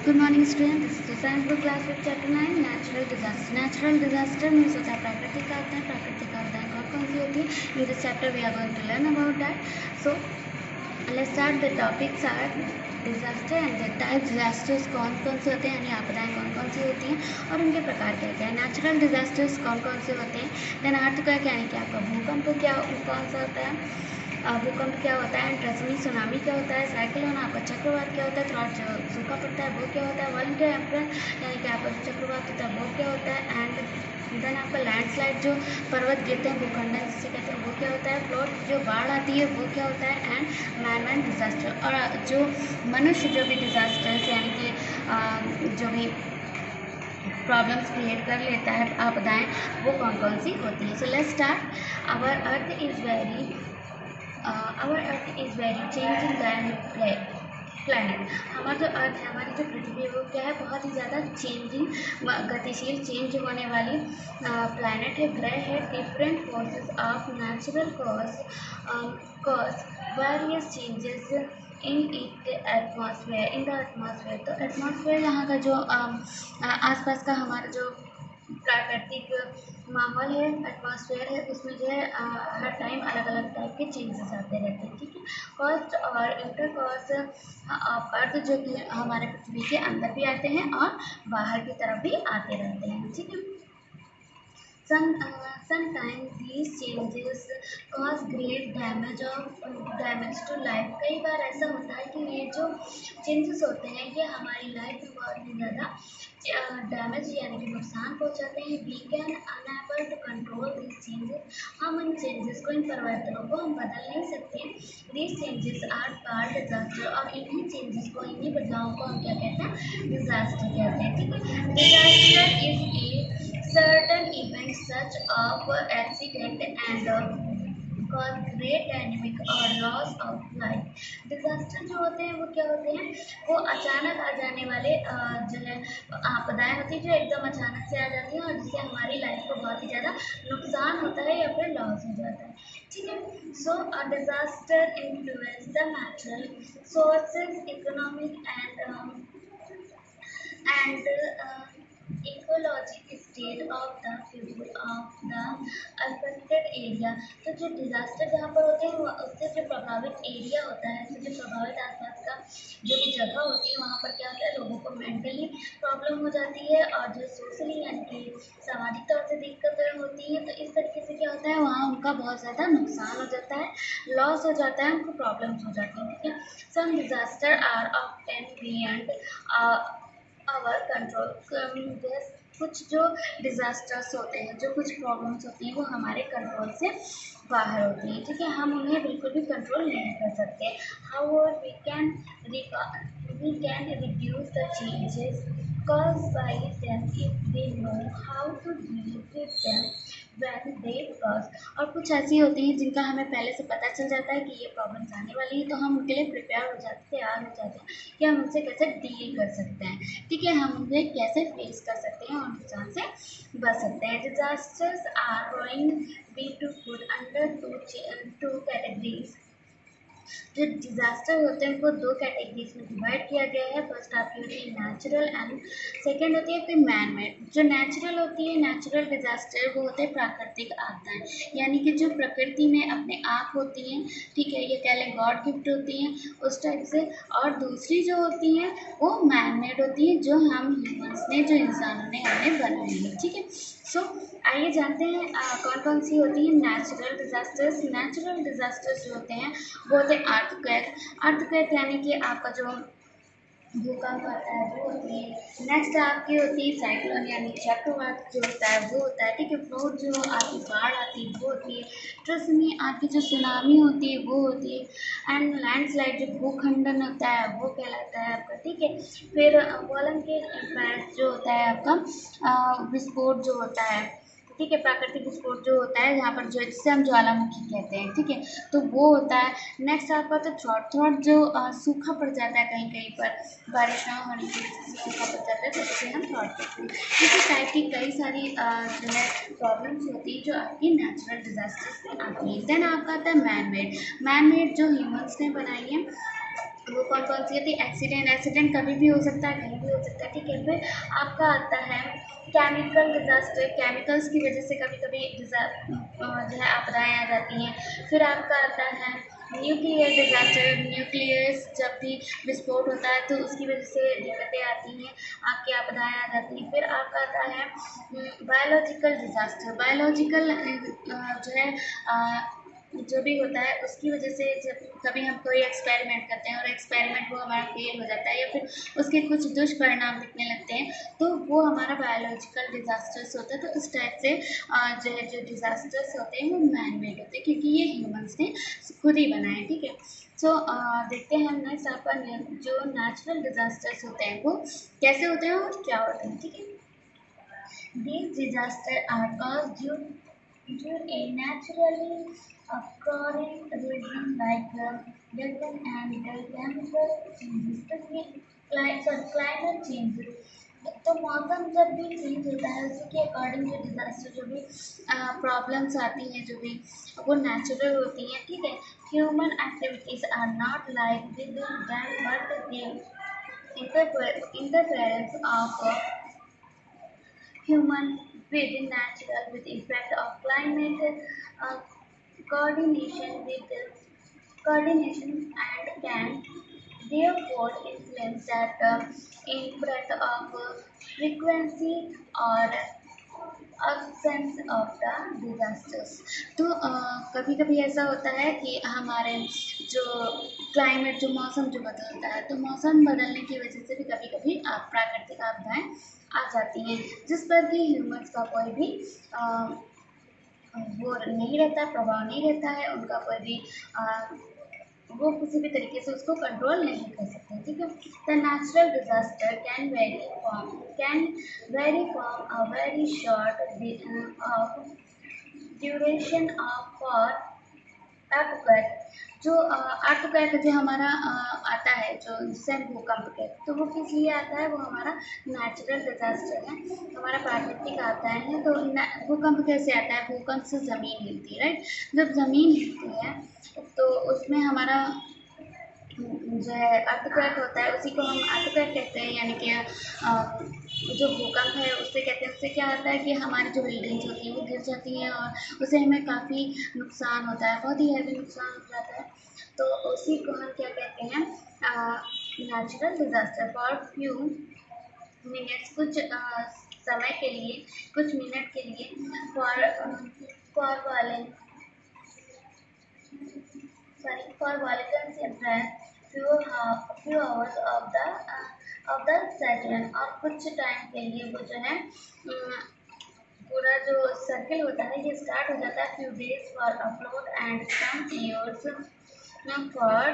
Good morning student, this is science book class with chapter 9 natural disaster. Natural disaster means होता है प्राकृतिक आपदाएं। प्राकृतिक आपदाएं कौन कौन सी होती है? In this chapter we are going to learn about that. So let's start. The topics are disaster and the type. Disasters कौन कौन से होते हैं, यानी आपदाएं कौन कौन सी होती हैं और उनके प्रकार क्या क्या है। नेचुरल डिजास्टर्स कौन कौन से होते हैं? देन अर्थक्वेक यानी कि आपका भूकंप क्या कौन सा होता है, भूकंप क्या होता है, ट्रसमी सुनामी क्या होता है, साइक्लोन आपका चक्रवात क्या होता है, थ्रॉट जो सूखा पड़ता है वो क्या होता है, वर्ल्ड एम्पर यानी कि आपका जो चक्रवात होता है वो क्या होता है, एंड देन आपका लैंडस्लाइड जो पर्वत गिरते हैं भूखंडन जिसे कहते हैं वो क्या होता है, फ्लोट जो बाढ़ आती है वो क्या होता है, एंड मैन डिजास्टर। और जो मनुष्य जो भी डिजास्टर्स यानी कि जो भी प्रॉब्लम्स क्रिएट कर लेता है आपदाएं वो कौन कौन सी होती है। So let's start. Our earth is very changing planet. हमारा जो अर्थ है, हमारी जो पृथ्वी है वो क्या है, बहुत ही ज़्यादा चेंजिंग गतिशील चेंज होने वाली प्लानट है, ग्रह है। Different forces of natural cause various changes in the atmosphere. तो एटमॉस्फेयर यहाँ का जो आसपास का हमारा जो प्राकृतिक माहौल है, एटमॉस्फेयर है, उसमें जो है हर टाइम अलग अलग टाइप के चेंजेस आते रहते हैं। ठीक है। कॉस्ट और इंटर कॉस्ट ऑफ अर्थ जो कि हमारे पृथ्वी के अंदर भी आते हैं और बाहर की तरफ भी आते रहते हैं। ठीक है। Sometimes these changes cause great damage to life। कई बार ऐसा होता है कि ये जो चेंजेस होते हैं ये हमारी लाइफ में बहुत ही ज़्यादा डैमेज यानी कि नुकसान पहुंचाते हैं। We can unable to control this changes. हम इन चेंजेस को, इन परिवर्तनों को हम बदल नहीं सकते। These changes are called disaster. और इन्हीं चेंजेस को, इन्हीं बदलावों को हम क्या कहते हैं, डिजास्टर कहते हैं। ठीक है। Disaster is a certain events such of accident and cause great dynamic or loss of life। Disaster जो होते हैं वो क्या होते हैं, वो अचानक आ जाने वाले जो है आपदाएं होती है जो एकदम अचानक से आ जाती हैं और जिससे हमारी लाइफ को बहुत ही ज़्यादा नुकसान होता है या फिर लॉस हो जाता है। ठीक है। So a disaster influence the natural sources, economic and ecologic state of the people of the affected area। तो जो डिजास्टर जहाँ पर होते हैं वो उससे जो प्रभावित एरिया होता है, उससे जो प्रभावित आसपास का जो भी जगह होती है वहाँ पर क्या होता है, लोगों को मेंटली प्रॉब्लम हो जाती है और जो सोशली यानी कि सामाजिक तौर से दिक्कतें होती हैं। तो इस तरीके से क्या होता है, वहाँ उनका बहुत ज़्यादा नुकसान हो जाता है, लॉस हो जाता है, उनको प्रॉब्लम्स हो जाती हैं। ठीक है। Some disaster are often beyond our control. कुछ जो डिजास्टर्स होते हैं, जो कुछ प्रॉब्लम्स होती हैं वो हमारे कंट्रोल से बाहर होती हैं। ठीक है। हम उन्हें बिल्कुल भी कंट्रोल नहीं कर सकते। However we can reduce the changes caused by them if they know how to deal with them when they cause। और कुछ ऐसी होती हैं जिनका हमें पहले से पता चल जाता है कि ये प्रॉब्लम्स आने वाली है, तो हम उनके लिए प्रिपेयर हो जाते हैं, तैयार हो जाते हैं कि हम उनसे कैसे डील कर सकते हैं। ठीक है। हम उन्हें कैसे फेस कर सकते हैं और नुकसान से बच सकते हैं। Disasters are going be to put under two categories. जो डिजास्टर होते हैं उनको दो कैटेगरीज में डिवाइड किया गया है। फर्स्ट आपकी होती है नेचुरल एंड सेकंड होती है फिर मैन मेड। जो नेचुरल होती है, नेचुरल डिजास्टर, वो होते हैं प्राकृतिक आपदाएं, यानी कि जो प्रकृति में अपने आप होती हैं। ठीक है। ये कह लें गॉड गिफ्ट होती हैं उस टाइप से। और दूसरी जो होती हैं वो मैन मेड होती हैं, जो हम ह्यूमंस ने, जो इंसानों ने हमने बनाई है। ठीक है। सो आइए जानते हैं कौन कौन सी होती हैं नेचुरल डिजास्टर्स। नेचुरल डिजास्टर्स जो होते हैं वो होते हैं अर्थक्वेक। अर्थक्वेक यानी कि आपका जो भूकंप आता है वो होती है। नेक्स्ट आपकी होती है साइक्लोन यानी चक्रवात जो होता है वो होता है। ठीक है। फ्लोट जो आपकी बाढ़ आती है वो होती है। ट्रसमी आपकी जो सुनामी होती है वो होती है। एंड लैंडस्लाइड जो भूखंडन होता है वो कहलाता है आपका। ठीक है। फिर वॉलंटियर इम्पैक्ट जो होता है आपका विस्फोट जो होता है। ठीक है। प्राकृतिक विस्फोट जो होता है जहाँ पर जो जिसे हम ज्वालामुखी कहते हैं। ठीक है। तो वो होता है। नेक्स्ट आपका तो थ्रॉट जो सूखा पड़ जाता है कहीं कहीं पर, बारिश ना होने की वजह से सूखा पड़ जाता है, तो उसे हम थ्रॉट कहते हैं। इसी टाइप की कई सारी जो है प्रॉब्लम्स होती है जो आपकी नेचुरल डिजास्टर्स में आती है। देन आपका आता है मैन मेड। मैन मेड जो ह्यूमंस ने बनाई है वो कौन कौन सी होती है, एक्सीडेंट कभी भी हो सकता है, कहीं भी हो हो सकता है, ठीक है। फिर आपका आता है केमिकल डिज़ास्टर, केमिकल्स की वजह से कभी कभी जो है आपदाएँ आ जाती हैं। फिर आपका आता है न्यूक्लियर डिज़ास्टर, न्यूक्लियस जब भी विस्फोट होता है तो उसकी वजह से दिक्कतें आती हैं, आपकी आपदाएँ आ जाती हैं। फिर आपका आता है बायोलॉजिकल डिज़ास्टर, बायोलॉजिकल जो है जो भी होता है उसकी वजह से जब कभी हम कोई एक्सपेरिमेंट करते हैं और एक्सपेरिमेंट वो हमारा फेल हो जाता है या फिर उसके कुछ दुष्परिणाम दिखने लगते हैं, तो वो हमारा बायोलॉजिकल डिज़ास्टर्स होता है। तो इस टाइप से जो है जो डिज़ास्टर्स होते हैं वो मैन मेड होते हैं, क्योंकि ये ह्यूमंस ने खुद ही बनाए, ठीक है। सो देखते हैं हम नेक्स्ट आपका जो नेचुरल डिज़ास्टर्स होते हैं वो कैसे होते हैं और क्या होते हैं, ठीक है। These disasters are caused due a naturally occurring reason like weather and temperature changes. तो ये climate change, तो मौसम जब भी चेंज होता है उसी के अकॉर्डिंग जो डिज़ास्टर जो भी प्रॉब्लम्स आती हैं जो भी वो नेचुरल होती हैं, ठीक है। Human activities are not like with them but the interference of human with natural with effect of climate uh, coordination with coordination and can therefore influence that in breadth of frequency or absence of the disasters। तो कभी कभी ऐसा होता है कि हमारे जो climate जो मौसम जो बदलता है, तो मौसम बदलने की वजह से भी कभी कभी प्राकृतिक आपदाएं आ जाती हैं, जिस पर कि ह्यूमन्स का कोई भी वो नहीं रहता है, प्रभाव नहीं रहता है, उनका कोई भी वो किसी भी तरीके से उसको कंट्रोल नहीं कर सकते, ठीक है। The natural disaster can very from a very short duration of for earthquake. जो अर्थक्वेक जो हमारा आता है, जो जिसे हम भूकंप कहते हैं, तो वो किस लिए आता है, वो हमारा नेचुरल डिजास्टर है, हमारा प्राकृतिक आपदाएं हैं। तो भूकंप कैसे आता है, भूकंप से ज़मीन हिलती है, राइट। जब ज़मीन हिलती है तो उसमें हमारा जो है अर्थक्वेक होता है, उसी को हम अर्थक्वेक कहते हैं, यानी कि जो भूकंप है उससे कहते हैं। उससे क्या होता है कि हमारी जो बिल्डिंग्स होती हैं वो गिर जाती हैं और उससे हमें काफ़ी नुकसान होता है, बहुत ही हैवी नुकसान हो जाता है। तो उसी को हम क्या कहते हैं, natural disaster. For few minutes, कुछ समय के लिए, कुछ मिनट के लिए, for for volcanoes in France, few hours of the session, और कुछ टाइम के लिए वो जो है पूरा जो सर्किल होता है ये स्टार्ट हो जाता है। Few days for upload and some years for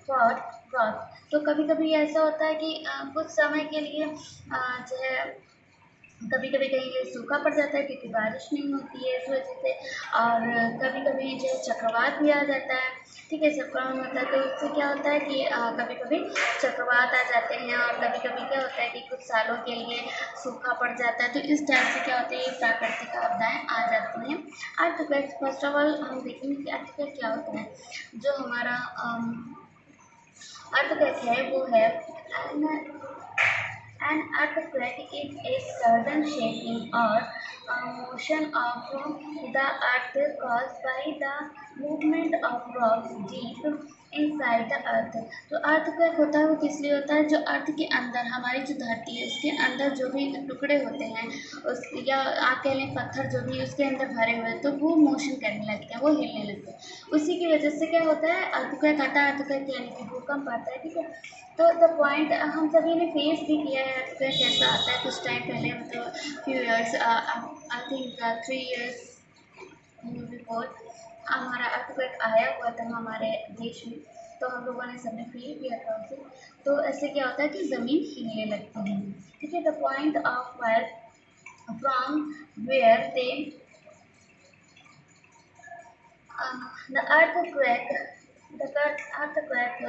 cross. तो कभी कभी ऐसा होता है कि कुछ समय के लिए जो है कभी कभी कहीं सूखा पड़ जाता है क्योंकि बारिश नहीं होती है इस वजह से, और कभी कभी जो है चक्रवात भी आ जाता है, ठीक है। चक्रवात होता है तो उससे क्या होता है कि कभी कभी चक्रवात आ जाते हैं, और कभी कभी क्या होता है कि कुछ सालों के लिए सूखा पड़ जाता है। तो इस टाइप से क्या होता है, ये प्राकृतिक आपदाएं आ जाती हैं। अर्थक्वेक, फर्स्ट ऑफ ऑल हम देखेंगे कि अर्थक्वेक क्या होता है। जो हमारा अर्थक्वेक है वो है an earthquake is a sudden shaking or motion of the earth caused by the movement of rocks deep inside the earth। तो earthquake होता है वो किस लिए होता है, जो अर्थ के अंदर हमारी जो धरती है उसके अंदर जो भी टुकड़े होते हैं उस, या आप कह लें पत्थर जो भी उसके अंदर भरे हुए हैं, तो वो मोशन करने लगते हैं, वो हिलने लगते हैं। उसी की वजह से क्या होता है, अर्थक्वेक आता है। अर्थक्वेक यानी कि भूकंप आता है, ठीक है। तो द पॉइंट हम सभी ने फेस भी किया है अर्थक्वेक कैसा आता है। कुछ टाइम पहले, मतलब few years, I think 3 years before हमारा अर्थक्वेक आया हुआ था हमारे देश में, तो हम लोगों ने सबने फील किया था उसे। तो ऐसे क्या होता है कि ज़मीन हिलने लगती है, ठीक है। The point of where from where they the earthquake the earthquake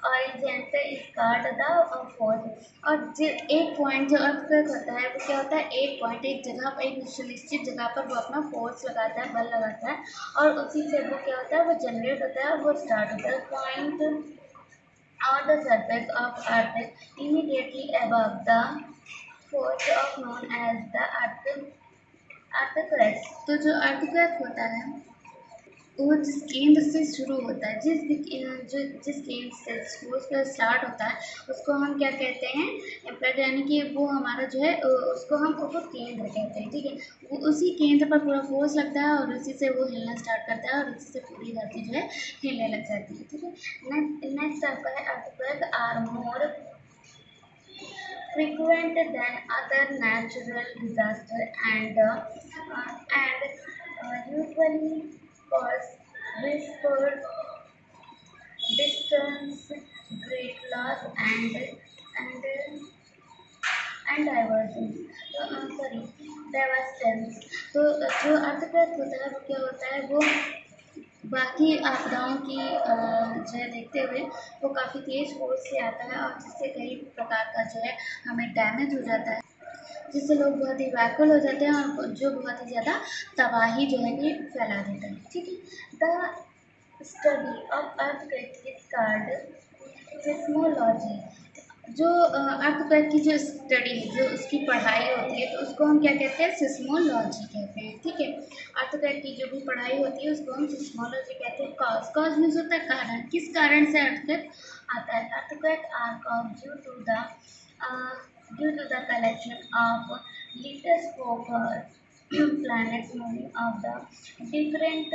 origin is called the force। और एक पॉइंट जो अर्थक्वेक होता है वो क्या होता है, एक पॉइंट, एक जगह पर, एक निश्चित जगह पर वो अपना फोर्स लगाता है, बल लगाता है, और उसी से वो क्या होता है, वो जनरेट होता है और वो स्टार्ट होता है। Point on the surface of Earth immediately above the force of known as the earthquake. तो जो earthquake होता है वो जिस केंद्र से शुरू होता है, जिस केंद्र से सोर्स पर स्टार्ट होता है उसको हम क्या कहते हैं, इम्पैक्ट, यानी कि वो हमारा जो है उसको हम उसको केंद्र कहते हैं। ठीक है, वो उसी केंद्र पर पूरा फोर्स लगता है और उसी से वो हिलना स्टार्ट करता है और उसी से पूरी धरती जो है हिलने लग जाती है। ठीक है, नेक्स्ट आपका है earthquake are more frequent than other natural disaster and usually cause whispered distance, great loss and diversions. Sorry divergence. तो जो अर्थक्वेक होता है वो क्या होता है, वो बाकी आपदाओं की जो है देखते हुए वो काफ़ी तेज़ फोर्स से आता है और जिससे कई प्रकार का जो है हमें डैमेज हो जाता है, जिससे लोग बहुत ही व्याकुल हो जाते हैं और जो बहुत ही ज़्यादा तबाही जो है कि फैला देता है। ठीक है, the study of earthquake is called seismology. जो अर्थक्वेक की जो स्टडी है, जो उसकी पढ़ाई होती है, तो उसको हम क्या कहते हैं, सिस्मोलॉजी कहते हैं। ठीक है, अर्थक्वेक की जो भी पढ़ाई होती है उसको हम सिस्मोलॉजी कहते हैं। कॉज मीन्स होता है कारण, किस कारण से अर्थक्वेक आता है। Earthquake are cause due to the collection of litoscope planets moving of the different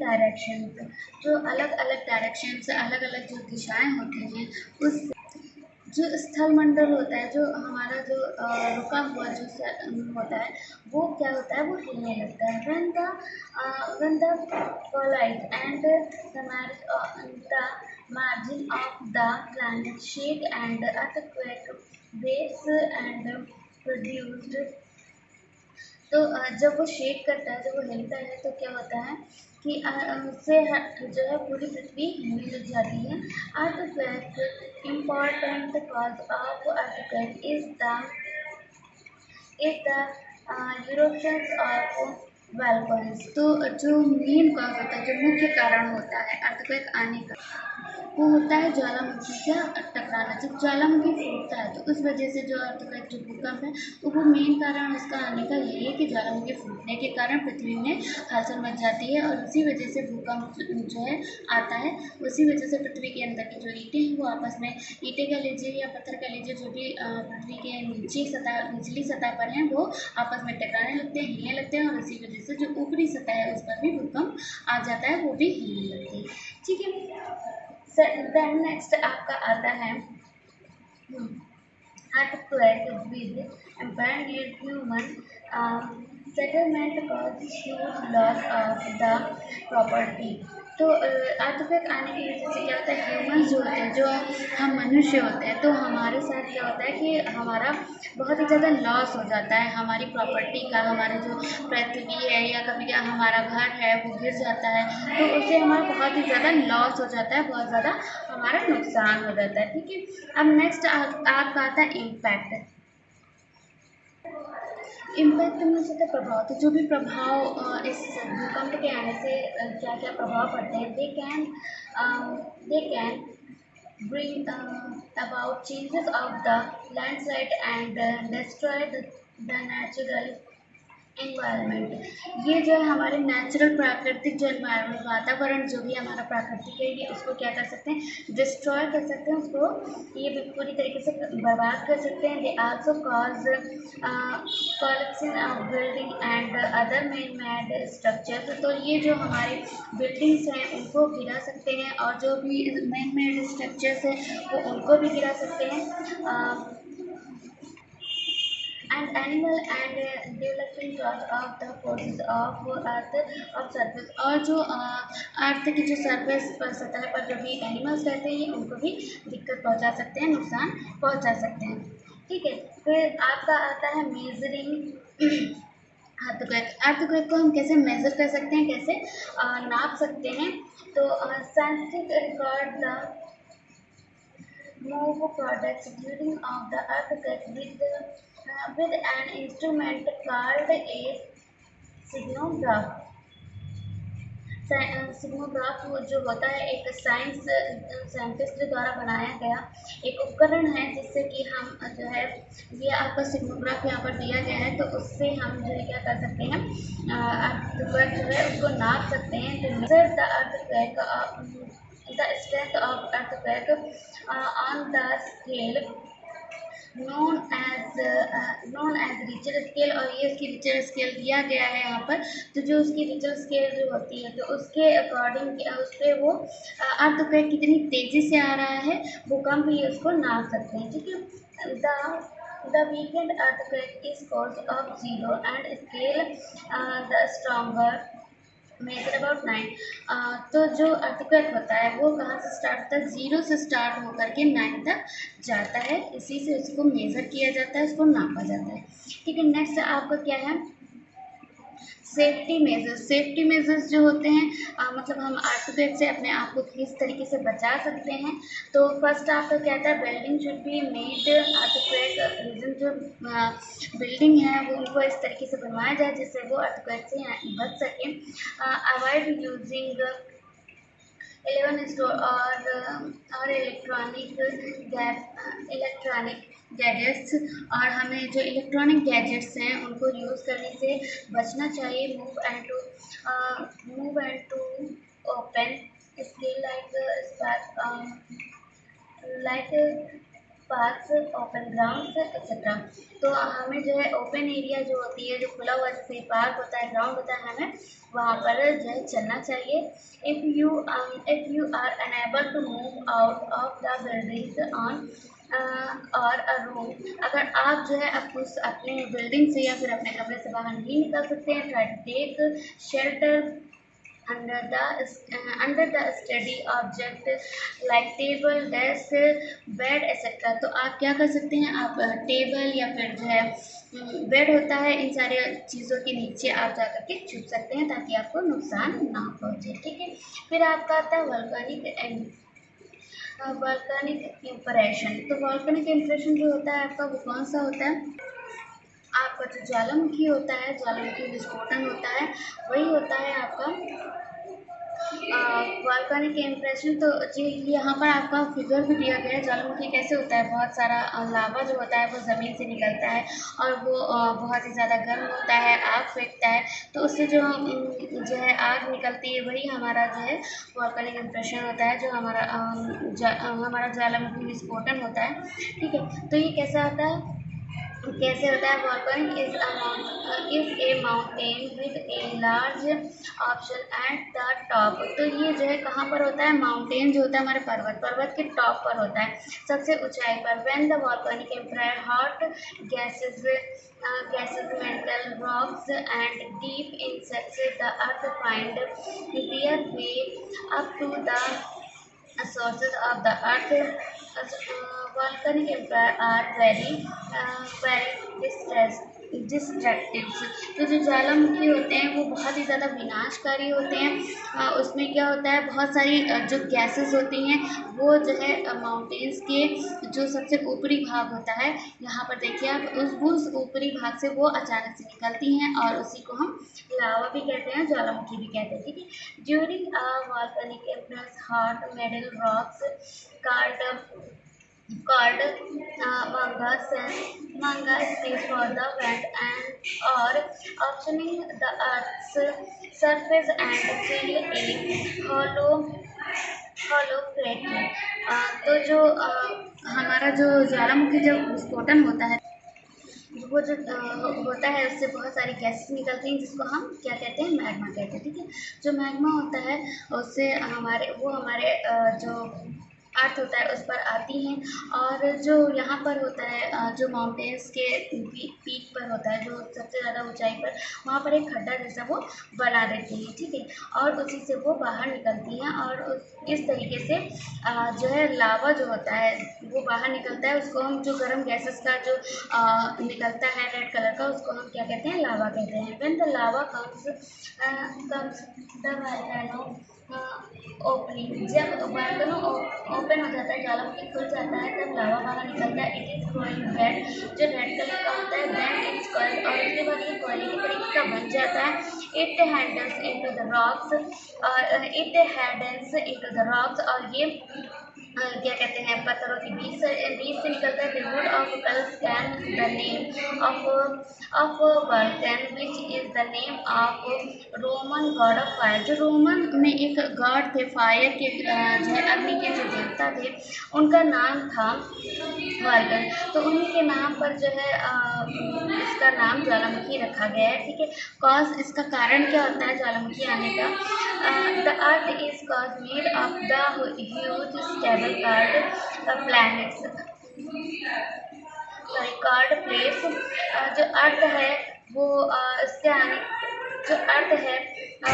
directions. जो अलग अलग डायरेक्शन से अलग अलग जो दिशाएं होती हैं, उस जो स्थल मंडल होता है, जो हमारा जो रुका हुआ जो होता है, वो क्या होता है, वो हिलने लगता है। when the collide and the margin of the planet shake and earthquake waves and produced। तो जब वो शेक करता है, जब वो हिलता है, तो क्या होता है कि उससे जो है पूरी पृथ्वी हिलने लग जाती है। Earthquake important cause of earthquake is the Europeans of volcanoes. तो जो मेन कॉज होता है, जो मुख्य कारण होता है अर्थक्वेक आने का, वो होता है ज्वालामुखी का टकराना। जब ज्वालामुखी फूटता है तो उस वजह से जो अर्थक्वेक, जो भूकंप है, वो मेन कारण उसका आने का यही है कि ज्वालामुखी फूटने के कारण पृथ्वी में हलचल मच जाती है और उसी वजह से भूकंप जो है आता है। उसी वजह से पृथ्वी के अंदर की जो ईंटें हैं वो आपस में, ईंटें का लीजिए या पत्थर का लीजिए, जो भी पृथ्वी के निचली सतह पर हैं, वो आपस में टकराने लगते हैं, हिलने लगते हैं और उसी वजह से जो ऊपरी सतह है उस पर भी भूकंप आ जाता है, वो भी हिलने लगती है। ठीक है, देन नेक्स्ट आपका आता है earthquake with abandoned human settlement cause huge loss of the property। तो अर्थक्वेक आने की वजह से क्या होता है, ह्यूमंस जो होते हैं, जो हम मनुष्य होते हैं, तो हमारे साथ क्या होता है कि हमारा बहुत ही ज़्यादा लॉस हो जाता है हमारी प्रॉपर्टी का। हमारे जो पृथ्वी है या कभी क्या हमारा घर है वो गिर जाता है, तो उससे हमारा बहुत ही ज़्यादा लॉस हो जाता है, बहुत ज़्यादा हमारा नुकसान हो जाता है। ठीक है, अब नेक्स्ट आपका आता है इम्पैक्ट। इम्पैक्ट में होता है प्रभाव। तो जो भी प्रभाव इस भूकंप के आने से क्या क्या प्रभाव पड़ते हैं, they can bring about changes of the landslide and destroy the natural environment. ये जो है हमारे नेचुरल प्राकृतिक जो एनवायरनमेंट, वातावरण जो भी हमारा प्राकृतिक है, ये उसको क्या कर सकते हैं, डिस्ट्रॉय कर सकते हैं, उसको ये भी पूरी तरीके से बर्बाद कर सकते हैं। They also cause collection of building and other man made structures. तो ये जो हमारे बिल्डिंग्स हैं उनको गिरा सकते हैं और जो भी मैन मेड स्ट्रक्चर्स हैं वो उनको भी गिरा सकते हैं। and animal and developing cause of the forces of earth of surface। और जो अर्थ की जो सरफेस पर, सतह पर जो भी एनिमल्स रहते हैं उनको भी दिक्कत पहुंचा सकते हैं, नुकसान पहुंचा सकते हैं। ठीक है, फिर आपका आता है मेजरिंग अर्थक्वेक को हम कैसे मेजर कर सकते हैं, कैसे नाप सकते हैं। तो scientific record the move products during of the earthquake with an instrument called a seismograph। सिग्मोग्राफ जो होता है एक साइंटिस्ट द्वारा बनाया गया एक उपकरण है, जिससे कि हम जो है ये आपका सिग्मोग्राफ यहाँ पर दिया गया है, तो उससे हम जो है क्या कर सकते हैं, अर्थक्वेक जो है उसको नाप सकते हैं। तो measure the earthquake the strength of earthquake on the scale known as Richter scale, और ये उसकी रिचर स्केल दिया गया है यहाँ पर। तो जो उसकी रिचर स्केल जो होती है, तो उसके अकॉर्डिंग उस पर वो अर्थक्वेक कितनी तेज़ी से आ रहा है, भूकंप ये उसको नाप सकते हैं, ठीक है। The weekend earthquake is cause of zero and scale the stronger measure about 9। तो जो अर्थक्वेक होता है वो कहाँ से स्टार्ट होता है, 0 से स्टार्ट होकर के 9 तक जाता है, इसी से उसको मेज़र किया जाता है, उसको नापा जाता है, ठीक है। नेक्स्ट आपका क्या है, सेफ्टी मेजर्स। सेफ्टी मेजर्स जो होते हैं मतलब हम अर्थक्वेक से अपने आप को किस तरीके से बचा सकते हैं। तो फर्स्ट आपका क्या था, building should be made earthquake region, जो बिल्डिंग है वो उनको इस तरीके से बनवाया जाए जिससे वो अर्थक्वेक से बच सकें। अवॉइड यूजिंग 11 स्टोर और इलेक्ट्रॉनिक गैजेट्स, और हमें जो इलेक्ट्रॉनिक गैजेट्स हैं उनको यूज़ करने से बचना चाहिए। Move and to open skill like parks, open ground etcetera. तो हमें जो है ओपन एरिया जो होती है, जो खुला हुआ जैसे पार्क होता है, ग्राउंड होता है, हमें वहाँ पर जो है चलना चाहिए। If you are unable to move out of the building on और अ रूम, अगर आप जो है अपने बिल्डिंग से या फिर अपने कमरे से बाहर नहीं निकल सकते हैं, try to take shelter under the steady object like table, desk, bed etc। तो आप क्या कर सकते हैं, आप टेबल या फिर जो है बेड होता है, इन सारे चीज़ों के नीचे आप जा करके छुप सकते हैं ताकि आपको नुकसान ना पहुंचे, ठीक है। फिर आपका आता है वॉल्केनिक इम्प्रेशन। तो वॉल्केनिक इम्प्रेशन जो होता है आपका वो कौन सा होता है, आपका जो ज्वालामुखी होता है, ज्वालामुखी विस्फोटन होता है, वही होता है आपका वॉल्केनिक इम्प्रेशन। तो जी यहाँ पर आपका फिगर भी दिया गया है, ज्वालामुखी कैसे होता है, बहुत सारा लावा जो होता है वो ज़मीन से निकलता है और वो बहुत ही ज़्यादा गर्म होता है, आग फेंकता है, तो उससे जो है आग निकलती है, वही हमारा जो है वॉल्केनिक इम्प्रेशन होता है, जो हमारा ज्वालामुखी विस्फोटन होता है, ठीक है। तो ये कैसे होता है, volcano is a mountain with a large ऑप्शन एट द टॉप। तो ये जो है कहाँ पर होता है, माउंटेन जो होता है हमारे पर्वत के टॉप पर होता है, सबसे ऊंचाई पर। When the volcanic empire hot gases metal rocks and deep insects the earth find their way up to the sources of the earth. Volcanic empire are very destructive. तो जो ज्वालामुखी होते हैं वो बहुत ही ज़्यादा विनाशकारी होते हैं। उसमें क्या होता है, बहुत सारी जो गैसेस होती हैं वो जो है माउंटेन्स के जो सबसे ऊपरी भाग होता है, यहाँ पर देखिए आप, उस ऊपरी भाग से वो अचानक से निकलती हैं और उसी को हम लावा भी कहते हैं, ज्वालामुखी भी कहते हैं, ठीक है। During volcanic impress hot metal rocks called manga space for the vent and or optioning the earth's surface and fill a hollow crack। तो जो हमारा जो ज्वालामुखी जब विस्फोटन होता है, वो जो होता है उससे बहुत सारी गैसेस निकलती हैं जिसको हम क्या कहते हैं, मैग्मा कहते हैं, ठीक है। जो मैग्मा होता है उससे हमारे जो अर्थ होता है उस पर आती हैं, और जो यहाँ पर होता है जो माउंटेन्स के पीक पर होता है, जो सबसे ज़्यादा ऊंचाई पर, वहाँ पर एक खड्डा जैसा वो बना देती हैं, ठीक है, और उसी से वो बाहर निकलती हैं, और इस तरीके से जो है लावा जो होता है वो बाहर निकलता है, उसको हम जो गर्म गैसेस का जो निकलता है रेड कलर का, उसको हम क्या कहते हैं, लावा कहते हैं। When the lava comes the volcano opening, जब वोल्केनो ओपन हो जाता है, ज्वालामुखी खुल जाता है, तब लावा बाहर निकलता है। इट इज ग्लोइंग रेड, जो रेड कलर का होता है, देन इट्स कॉइल, और उसके बाद ये कोयले के तरीके का बन जाता है। it hardens into the rocks, और ये क्या कहते हैं, पत्थरों के बीच से निकलता है। The wood of Kalskan, the name of Vulcan, which is the name of Roman God of fire. जो रोमन में एक गॉड थे फायर के, जो है अग्नि के जो देवता थे, उनका नाम था वर्गन। तो उन्हीं के नाम पर जो है इसका नाम ज्वालामुखी रखा गया है। ठीक है, कॉज इसका कारण क्या होता है ज्वालामुखी आने का? The earth is cause made of the huge stable card planets, sorry card plates. जो अर्थ है वो इसके आने, जो अर्थ है वो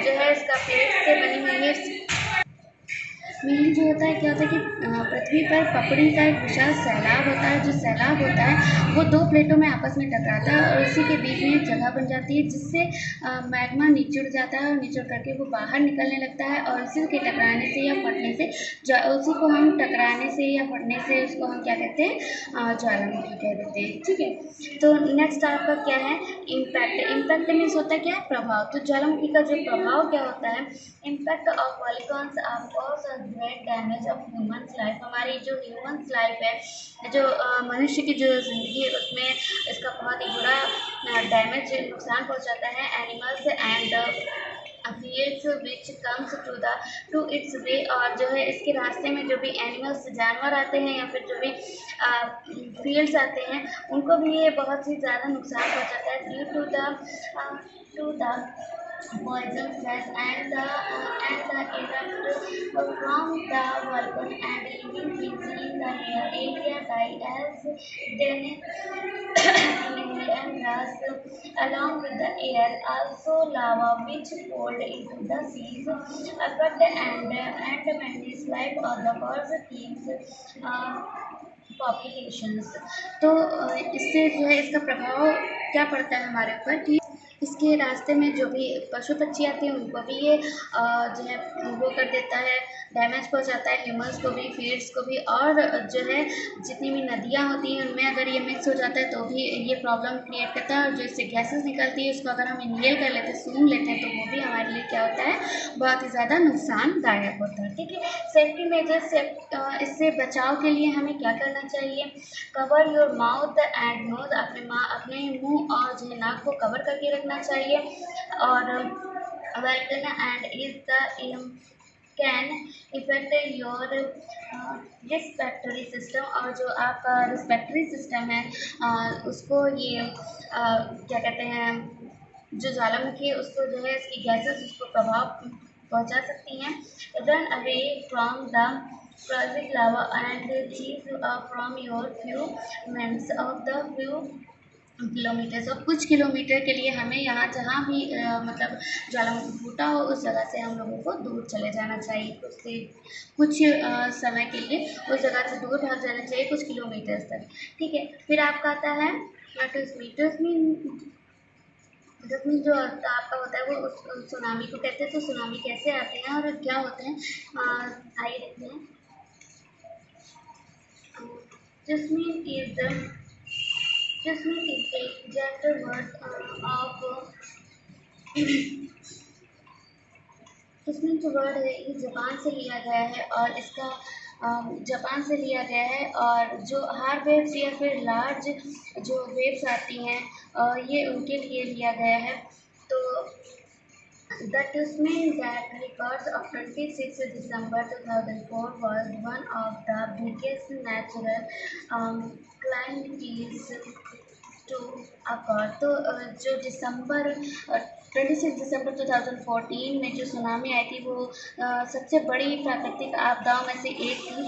जो है इसका प्लेट से बनी हुई है। मेनली जो होता है क्या होता है कि पृथ्वी पर पपड़ी का एक विशाल सैलाब होता है। जो सैलाब होता है वो दो प्लेटों में आपस में टकराता है और उसी के बीच में एक जगह बन जाती है, जिससे मैग्मा निचुड़ जाता है और निचुड़ करके वो बाहर निकलने लगता है। और उसी के टकराने से या फटने से, उसी को हम टकराने से या फटने से उसको हम क्या कहते हैं, ज्वालामुखी कह देते हैं। ठीक है, तो नेक्स्ट आपका क्या है, इम्पैक्ट। इम्पैक्ट मीन्स होता है क्या है, प्रभाव। तो ज्वालामुखी का जो प्रभाव क्या होता है, impact of volcanoes are cause a great damage of humans life. हमारी जो ह्यूमन्स लाइफ है, जो मनुष्य की जो ज़िंदगी है, उसमें इसका बहुत ही बुरा डैमेज, नुकसान पहुंचाता है। Animals and fields which comes to its way, और जो है इसके रास्ते में जो भी एनिमल्स जानवर आते हैं या फिर जो भी फील्ड्स आते हैं, उनको भी ये बहुत ही ज़्यादा नुकसान पहुंचाता है। Due to the poisonous gas and the erupt from the volcano and living things in the area die as then and rust along with the air. Also lava which poured into the seas affect and manage life of the birds, thieves, populations. तो इससे जो है इसका प्रभाव क्या पड़ता है हमारे ऊपर कि इसके रास्ते में जो भी पशु पक्षी आते हैं उनको भी ये जो है वो कर देता है, डैमेज पहुंचाता है, ह्यूमन्स को भी, फील्ड्स को भी। और जो है जितनी भी नदियाँ होती हैं उनमें अगर ये मिक्स हो जाता है तो भी ये प्रॉब्लम क्रिएट करता है। और जो इससे गैसेस निकलती है उसको अगर हम इनहेल कर लेते हैं, सूंघ लेते हैं, तो वो भी हमारे लिए क्या होता है, बहुत ही ज़्यादा नुकसानदायक होता है। ठीक है, सेफ्टी मेजर्स, इससे बचाव के लिए हमें क्या करना चाहिए, cover your mouth and nose, अपने मुंह और जो है नाक को कवर करके रखना चाहिए। और volcano and is the can affect your respiratory system, और जो आपका रिस्पेक्टरी सिस्टम है उसको ये क्या कहते हैं, जो ज्वालामुखी है उसको जो है इसकी गैसेस उसको प्रभाव पहुंचा सकती हैं। Run away from the project lava and cheese from your few minutes of the few kilometres. और कुछ किलोमीटर के लिए हमें यहाँ जहाँ भी मतलब ज्वालामुखी फूटा हो उस जगह से हम लोगों को दूर चले जाना चाहिए। कुछ समय के लिए उस जगह से दूर भाग जाना चाहिए, कुछ किलोमीटर्स तक। ठीक है, फिर आपका आता है टसमीन जो आपका होता है वो सुनामी को कहते हैं। तो सुनामी कैसे आते हैं और क्या होते हैं, आइए देखते हैं। Jasmine is a gentle word of jasmine जो वर्ड है ये जापान से लिया गया है, और इसका जापान से लिया गया है। और जो हार वेव्स या फिर लार्ज जो वेव्स आती हैं ये उनके लिए लिया गया है। तो the tsunami that records of 26 December 2004 was one of the biggest natural calamities to occur। तो जो 26 दिसंबर 2014 में जो सुनामी आई थी वो सबसे बड़ी प्राकृतिक आपदाओं में से एक थी।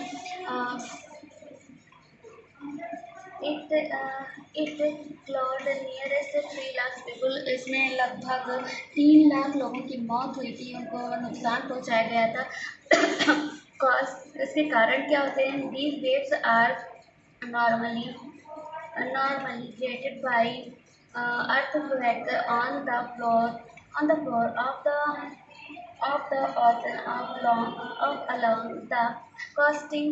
It Claude nearest 3 lakh people, इसमें लगभग 3 लाख लोगों की मौत हुई थी, उनको नुकसान पहुंचाया गया था। कॉज इसके कारण क्या होते हैं, these waves are normally created by earthquake on the floor of the ocean of along the coasting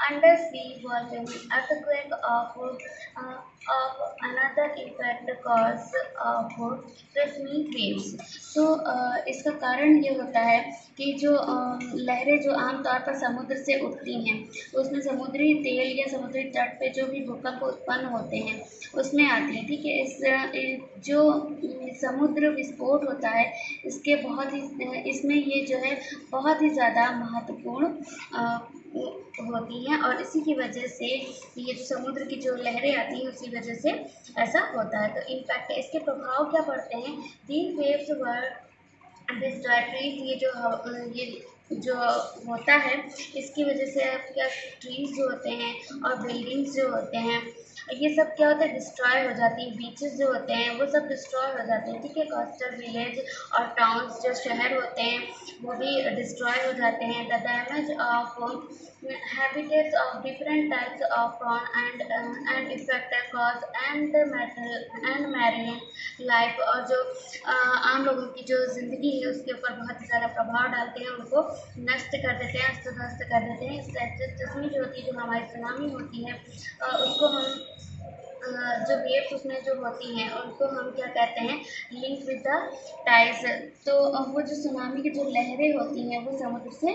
undersea volcanic earthquake of another impact cause of seismic waves। तो इसका कारण ये होता है कि जो लहरें जो आमतौर पर समुद्र से उठती हैं, उसमें समुद्री तेल या समुद्री तट पे जो भी भूकंप उत्पन्न होते हैं उसमें आती हैं। ठीक है, जो समुद्र विस्फोट होता है इसके बहुत ही इसमें ये जो है बहुत ही ज़्यादा महत्वपूर्ण होती हैं, और इसी की वजह से ये जो समुद्र की जो लहरें आती हैं उसी वजह से ऐसा होता है। तो इनफैक्ट इसके प्रभाव क्या पड़ते हैं? दीज वेव्स वर ट्रीज, ये जो होता है इसकी वजह से क्या ट्रीज जो होते हैं और बिल्डिंग्स जो होते हैं ये सब क्या होता है, डिस्ट्रॉय हो जाती है। बीचेस जो होते हैं वो सब डिस्ट्रॉय हो जाते हैं। ठीक है, कोस्टल विलेज और टाउन्स जो शहर होते हैं वो भी डिस्ट्रॉय हो जाते हैं। The damage of habitats of different types of prawn and effect cause and metal and marine life, और जो आम लोगों की जो ज़िंदगी है उसके ऊपर बहुत ही ज़्यादा प्रभाव डालते हैं, उनको नष्ट कर देते हैं, अस्त व्यस्त कर देते हैं। इस तस्वीर जो होती है, जो हमारी सुनामी होती है, उसको हम जो वेव्स उसमें जो होती हैं उनको हम क्या कहते हैं, लिंक विद द टाइड्स। तो वो जो सुनामी की जो लहरें होती हैं वो समुद्र से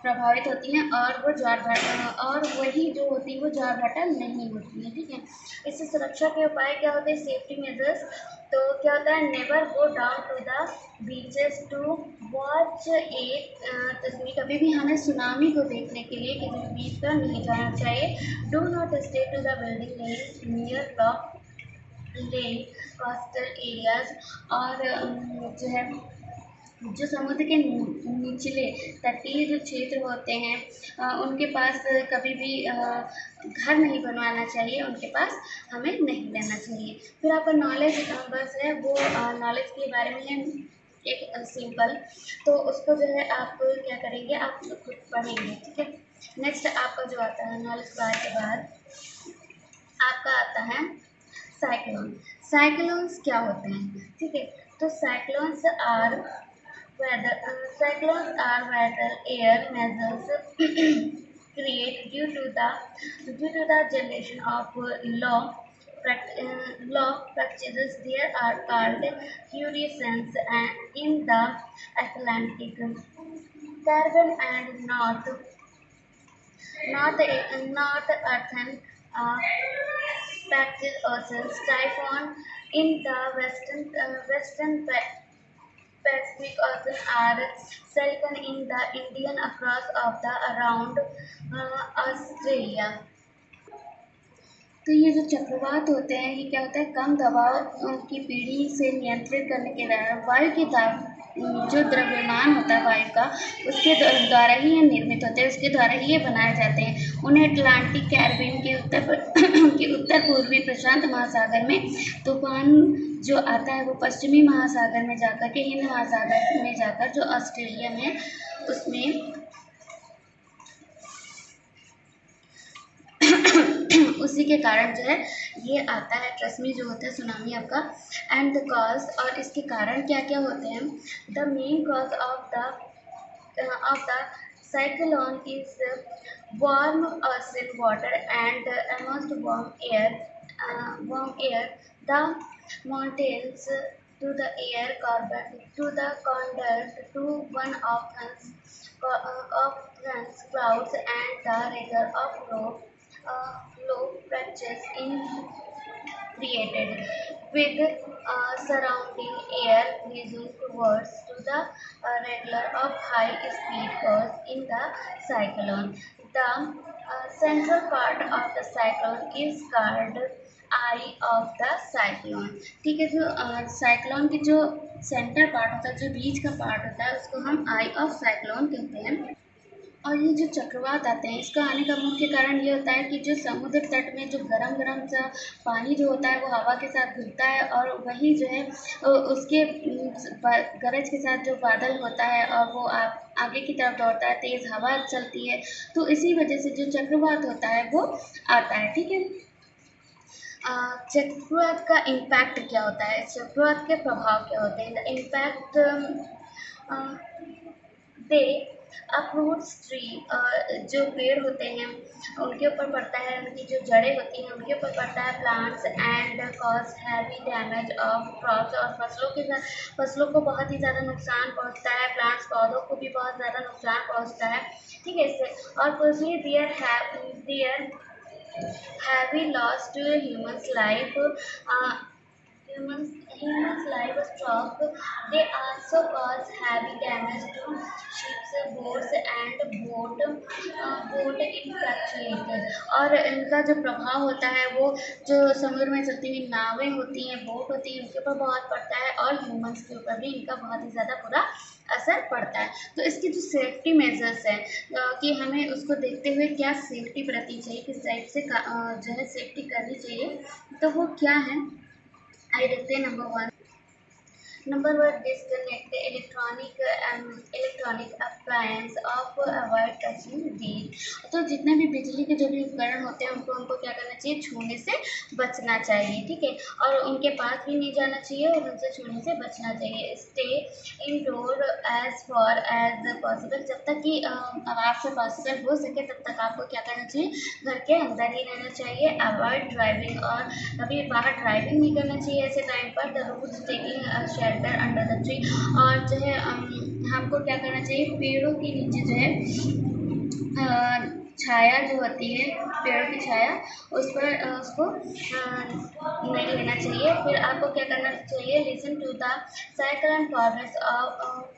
प्रभावित होती हैं, और वो ज्वार भाटा और वही जो होती है वो ज्वार भाटा नहीं होती है। ठीक है, इससे सुरक्षा के उपाय क्या होते हैं, सेफ्टी मेजर्स। तो क्या होता है, never go down to the beaches to watch a तस्वीर। कभी भी हमें सुनामी को देखने के लिए किसी भी बीच पर नहीं जाना चाहिए। Do not stay to the building near lock lane coastal areas, और जो है जो समुद्र के निचले तटीय जो क्षेत्र होते हैं उनके पास कभी भी घर नहीं बनवाना चाहिए, उनके पास हमें नहीं रहना चाहिए। फिर आपका नॉलेज बस है, वो नॉलेज के बारे में है एक सिंपल, तो उसको जो है आप क्या करेंगे, आप खुद पढ़ेंगे। ठीक है, नेक्स्ट आपका जो आता है नॉलेज बार के बाद आपका आता है साइक्लोन। साइक्लोन्स क्या होते हैं? ठीक है, तो cyclones are cyclones are weather air masses created due to the generation of law practices. There are called hurricanes and in the Atlantic, Caribbean and North Earthen uh, Pacific Oceans, typhoon in the western Pacific Ocean are circling in the Indian across of the around Australia। तो ये जो चक्रवात होते हैं ये क्या होता है, कम दबाव की पीढ़ी से नियंत्रित करने के दौरान वायु की दाब जो द्रव्यमान होता है वायु का उसके द्वारा ही ये निर्मित होते हैं, उसके द्वारा ही ये बनाए जाते हैं। उन्हें अटलांटिक कैरिबियन के उत्तर पूर्वी प्रशांत महासागर में तूफान जो आता है वो पश्चिमी महासागर में जाकर के हिंद महासागर में जाकर जो ऑस्ट्रेलिया में उसमें उसी के कारण जो है ये आता है ट्रस्मी जो होता है सुनामी आपका। एंड द कॉज, और इसके कारण क्या क्या होते हैं, the main cause of the cyclone is warm ocean water and almost warm air, the mountains to the air carbon to the conduct to one of clouds and the rigor of low pressures in created with surrounding air breezing towards to the regular of high speed course in the cyclone. The central part of the cyclone is called eye of the cyclone। ठीक है, जो cyclone की जो centre part होता है, जो बीच का part होता है उसको हम आई ऑफ साइक्लोन कहते हैं। और ये जो चक्रवात आते हैं इसका आने का मुख्य कारण ये होता है कि जो समुद्र तट में जो गरम गरम सा पानी जो होता है वो हवा के साथ घुलता है, और वही जो है उसके गरज के साथ जो बादल होता है और वो आगे की तरफ दौड़ता है, तेज़ हवा चलती है, तो इसी वजह से जो चक्रवात होता है वो आता है। ठीक है, चक्रवात का इम्पैक्ट क्या होता है, चक्रवात के प्रभाव क्या होते हैं? The impact they fruits tree, जो पेड़ होते हैं उनके ऊपर पड़ता है, उनकी जो जड़ें होती हैं उनके ऊपर पड़ता है। Plants and cause heavy damage of crops, और फसलों को बहुत ही ज़्यादा नुकसान पहुंचता है। प्लांट्स पौधों को भी बहुत ज़्यादा नुकसान पहुंचता है, ठीक है इससे। और firstly there heavy loss to humans life, humans livestock. They also cause heavy damage to ships, boats and boat infrastructure। और इनका जो प्रभाव होता है वो जो समुद्र में चलती हुई नावें होती हैं, बोट होती हैं, उनके ऊपर बहुत पड़ता है, और ह्यूमंस के ऊपर भी इनका बहुत ही ज़्यादा बुरा असर पड़ता है। तो इसकी जो सेफ्टी मेजर्स है कि हमें उसको देखते हुए क्या सेफ्टी बरतनी चाहिए, किस टाइप से जो है सेफ्टी करनी चाहिए, तो वो क्या है आइए देखते हैं। Number one, disconnect electronic appliance of avoid touching these. तो जितने भी बिजली के जो भी उपकरण होते हैं उनको हमको क्या करना चाहिए, छूने से बचना चाहिए, ठीक है। और उनके पास भी नहीं जाना चाहिए और उनसे छूने से बचना चाहिए। Stay indoor as far as possible, जब तक कि आपसे पॉसिबल हो सके तब तक आपको क्या करना चाहिए, घर के अंदर ही रहना चाहिए। अवॉइड ड्राइविंग, और कभी बाहर ड्राइविंग नहीं करना चाहिए ऐसे टाइम पर। The rules taking shelter under the tree, और जो है हमको क्या करना चाहिए, पेड़ों के नीचे जो है छाया जो होती है, पेड़ों की छाया, उस पर उसको नहीं लेना चाहिए। फिर आपको क्या करना चाहिए, listen to the cycle and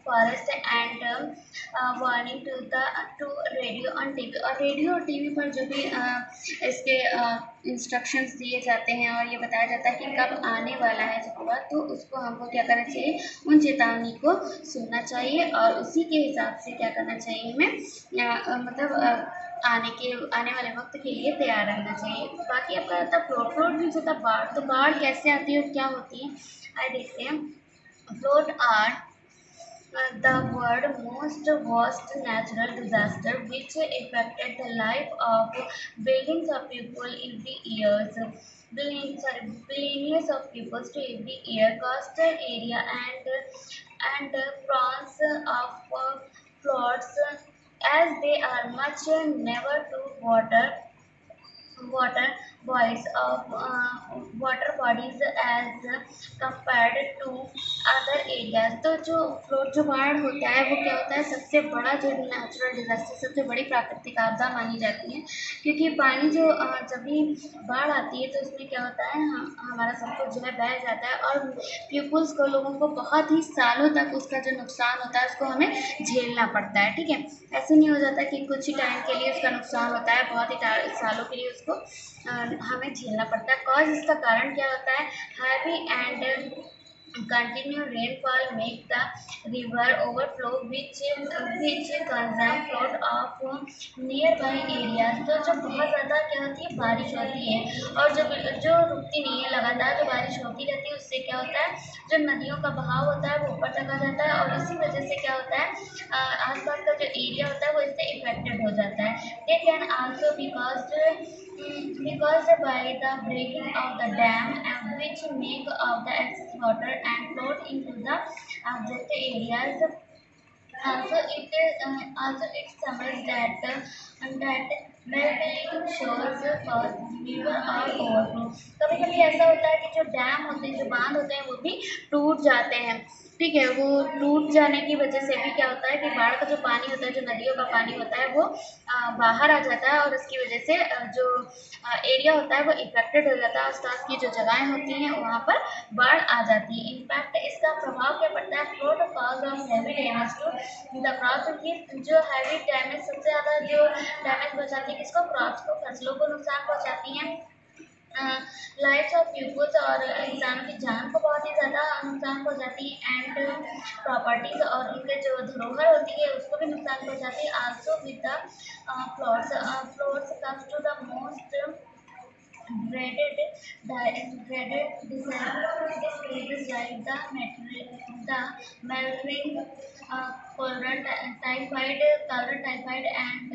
forest and warning to radio on TV, और रेडियो और टीवी पर जो भी इसके इंस्ट्रक्शंस दिए जाते हैं और ये बताया जाता है कि कब आने वाला है चक्रवात, तो उसको हमको क्या करना चाहिए, उन चेतावनी को सुनना चाहिए और उसी के हिसाब से क्या करना चाहिए, हमें मतलब आने वाले वक्त के लिए तैयार रहना चाहिए। बाकी आपका रहता है फ्लोट भी होता है बाढ़। तो बाढ़ कैसे आती है और क्या होती है, आइए देखते हैं। Float are the world most worst natural disaster which affected the life of billions of people every years. Billions of people to every year. Coastal area and prawns of floods, as they are much never to water bodies of water bodies as compared to other areas. तो जो float जो बाढ़ होता है वो क्या होता है, सबसे बड़ा जो नेचुरल डिजास्टर, सबसे बड़ी प्राकृतिक आपदा मानी जाती है। क्योंकि पानी जो जब भी बाढ़ आती है तो उसमें क्या होता है, हमारा सब कुछ जो है बह जाता है, और पीपुल्स को, लोगों को बहुत ही सालों तक उसका जो नुकसान होता है उसको हमें झेलना पड़ता है, ठीक है। ऐसे नहीं हो जाता कि कुछ ही टाइम के लिए उसका नुकसान होता है, बहुत ही सालों के लिए उसको हमें झेलना पड़ता है। कॉज, इसका कारण क्या होता है, heavy and continue rainfall make the river overflow which consume flood of nearby areas। तो जो बहुत ज़्यादा क्या होती है, बारिश होती है, और जो रुकती नहीं है, लगातार जो बारिश होती रहती है, उससे क्या होता है, जो नदियों का बहाव होता है वो ऊपर तक आ जाता है, और इसी वजह से क्या होता है, आसपास का जो एरिया होता है वो इससे इफेक्टेड हो जाता है। They can also because by the breaking of the dam which make of the excess water and flow into the object areas। Also it summarizes that melting shores cause river or overflow। कभी कभी ऐसा होता है कि जो dam होते हैं, जो बांध होते हैं, वो भी टूट जाते हैं, ठीक है। वो टूट जाने की वजह से भी क्या होता है कि बाढ़ का जो पानी होता है, जो नदियों का पानी होता है, वो बाहर आ जाता है, और उसकी वजह से जो एरिया होता है वो इफेक्टेड हो जाता है। आसपास की जो जगहें होती हैं वहाँ पर बाढ़ आ जाती है। इनफैक्ट इसका प्रभाव क्या पड़ता है, float cause of heavy damage to the crops, की जो हैवी डैमेज, सबसे ज़्यादा जो डैमेज पहुँचाती है किसको, क्रॉप्स को, फसलों को नुकसान पहुँचाती हैं। लाइफ्स ऑफ पीपल्स, और इंसानों की जान को बहुत ही ज़्यादा नुकसान पहुँचाती है। एंड प्रॉपर्टीज, और उनके जो धरोहर होती है उसको भी नुकसान पहुँचाती है। Also with the floods comes to the most dreaded diseases like the melting cholera typhoid and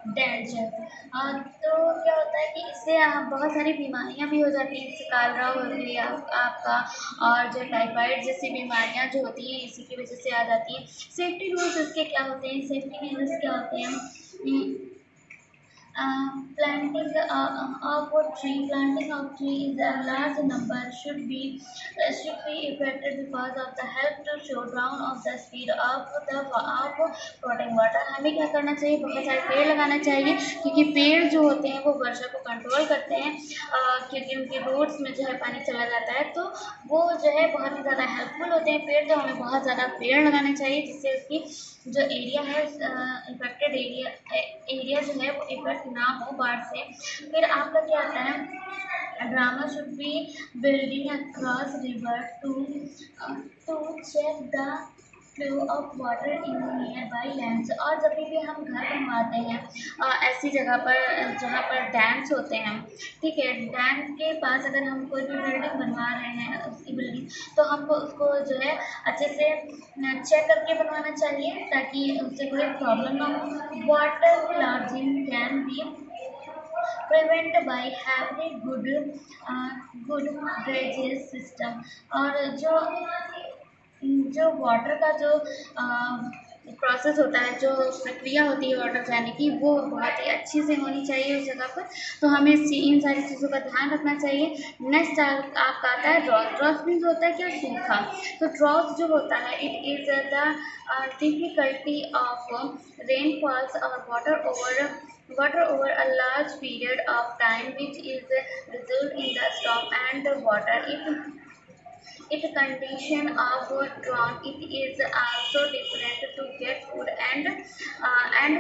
danger. तो क्या होता है कि इससे बहुत सारी बीमारियां भी हो जाती हैं, इससे कालरा हो गया आपका, और जो टाइफाइड जैसी बीमारियां जो होती हैं इसी की वजह से आ जाती हैं। सेफ्टी रूल्स इसके क्या होते हैं, सेफ्टी मेजर्स क्या होते हैं? planting of tree is a large number should be effected because of the help to slow down of the speed of floating water। हमें क्या करना चाहिए, बहुत सारे पेड़ लगाना चाहिए, क्योंकि पेड़ जो होते हैं वो वर्षा को कंट्रोल करते हैं, क्योंकि उनके रूट्स में जो है पानी चला जाता है, तो वो जो है बहुत ही ज़्यादा हेल्पफुल होते हैं पेड़। तो हमें बहुत ज़्यादा पेड़ लगाने चाहिए जिससे उसकी जो एरिया है, इफेक्टेड एरिया जो है वो इफेक्ट ना हो बाढ़ से। फिर आपका क्या आता है, drama should be building across river to check the flow of water in nearby lands. और जब भी हम घर बनवाते हैं ऐसी जगह पर जहाँ पर डैम्स होते हैं, ठीक है, डैम के पास अगर हम कोई भी बिल्डिंग बनवा रहे हैं, उसकी बिल्डिंग, तो हमको उसको जो है अच्छे से चेक करके बनवाना चाहिए ताकि उससे कोई प्रॉब्लम ना हो। Water lodging can be prevent by having good drainage system. और जो वाटर का जो प्रोसेस होता है, जो प्रक्रिया होती है वाटर जाने की, वो बहुत ही अच्छी से होनी चाहिए उस जगह पर। तो हमें इन सारी चीज़ों का ध्यान रखना चाहिए। नेक्स्ट आपका आता है ड्रॉट। ड्रॉट मीन्स होता है क्या, सूखा। तो ड्रॉट जो होता है it is the difficulty of rainfalls और water over a large period of time which is result in the storm and the water it condition of drought it is also different to get food and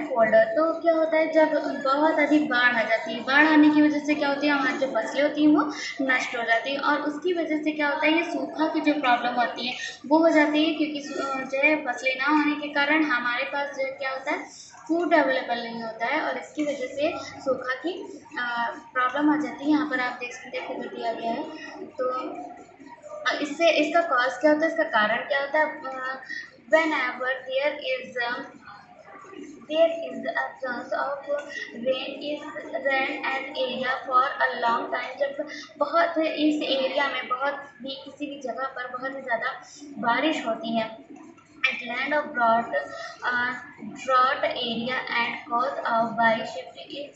fodder। तो क्या होता है, जब बहुत अधिक बाढ़ आ जाती है, बाढ़ आने की वजह से क्या होती है, हमारी जो फसलें होती हैं वो नष्ट हो जाती हैं, और उसकी वजह से क्या होता है, ये सूखा की जो प्रॉब्लम होती है वो हो जाती है, क्योंकि जो है फसलें ना होने के कारण हमारे पास जो है क्या होता है, फूड अवेलेबल नहीं होता है, और इसकी वजह से सूखा की प्रॉब्लम आ जाती है। यहाँ पर आप देख सकते हैं फिगर दिया गया है। तो इससे इसका कॉज क्या होता है, इसका कारण क्या होता है, whenever there is a chance of rain an area for a long time. जब बहुत इस एरिया में बहुत भी किसी भी जगह पर बहुत ही ज़्यादा बारिश होती है, at land of drought area and cause of by shift is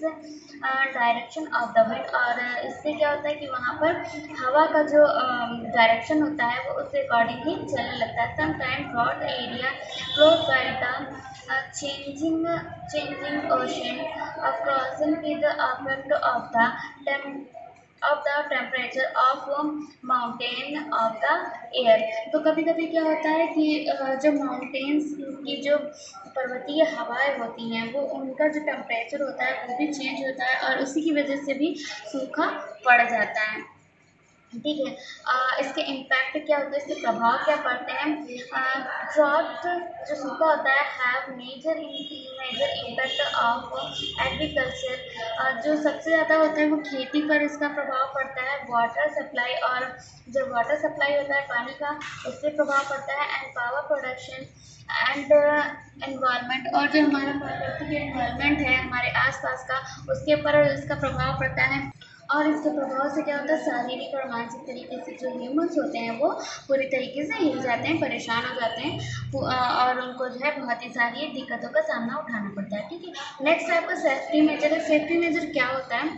direction of the wind। और इससे क्या होता है कि वहाँ पर हवा का जो डायरेक्शन होता है वो उसके अकॉर्डिंग ही चलने लगता है। Sometime drought area close by the changing ocean crossing with the effect of the temperature of mountain of the air। तो कभी कभी क्या होता है कि जो माउंटेन्स की जो पर्वतीय हवाएं होती हैं वो उनका जो टेम्परेचर होता है वो भी चेंज होता है, और उसी की वजह से भी सूखा पड़ जाता है, ठीक है। इसके इम्पैक्ट क्या होते हैं, इसके प्रभाव क्या पड़ते हैं। ड्रॉट जो सूखा होता है have major impact of agriculture. जो सबसे ज़्यादा होता है वो खेती पर इसका प्रभाव पड़ता है। वाटर सप्लाई, और जब वाटर सप्लाई होता है पानी का, उससे प्रभाव पड़ता है। And power production and environment, और जो हमारा प्राकृतिक एनवायरनमेंट है हमारे आसपास का, उसके ऊपर इसका प्रभाव पड़ता है। और इसके प्रभाव से क्या होता है, शारीरिक और मानसिक तरीके से जो ह्यूमन्स होते हैं वो पूरी तरीके से हिल जाते हैं, परेशान हो जाते हैं, और उनको जो है बहुत ही सारी दिक्कतों का सामना उठाना पड़ता है, ठीक है। नेक्स्ट आपका सेफ्टी मेजर है। सेफ्टी मेजर क्या होता है,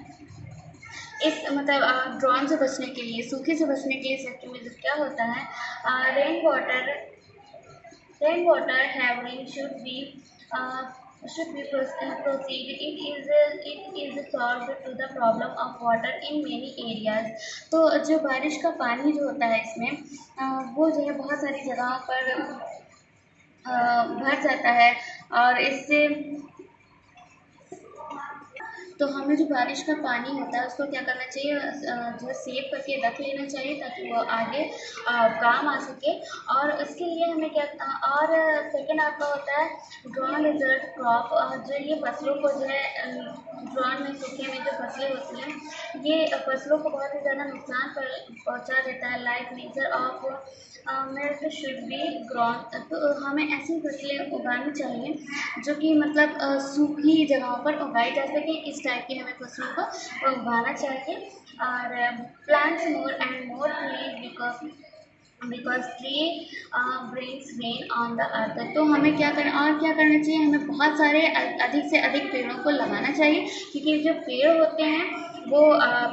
इस मतलब ड्रॉन से बचने के लिए, सूखे से बचने के लिए सेफ्टी मेजर क्या होता है। Rain water harvesting should be proceed it is solved to the problem of water in many areas। तो जो बारिश का पानी जो होता है इसमें वो जो है बहुत सारी जगहों पर भर जाता है, और इससे तो हमें जो बारिश का पानी होता है उसको क्या करना चाहिए, जो सेव करके रख लेना चाहिए ताकि वो आगे काम आ सके। और उसके लिए हमें क्या, और सेकेंड आपका होता है ड्रॉन रिजल्ट क्रॉप। जो ये फसलों को जो है ड्रॉन में, सूखे में जो फसलें होती हैं ये फसलों को बहुत ही ज़्यादा नुकसान पहुंचा देता है। Like nature of milk should be grown, तो हमें ऐसी फसलें उगानी चाहिए जो कि मतलब सूखी जगहों पर उगाई जा सके। इस टाइप की हमें फसलों को उगाना चाहिए। और plants more and more trees because tree brings rain on the earth. तो हमें क्या करना चाहिए, हमें बहुत सारे अधिक से अधिक पेड़ों को लगाना चाहिए, क्योंकि जो पेड़ होते हैं वो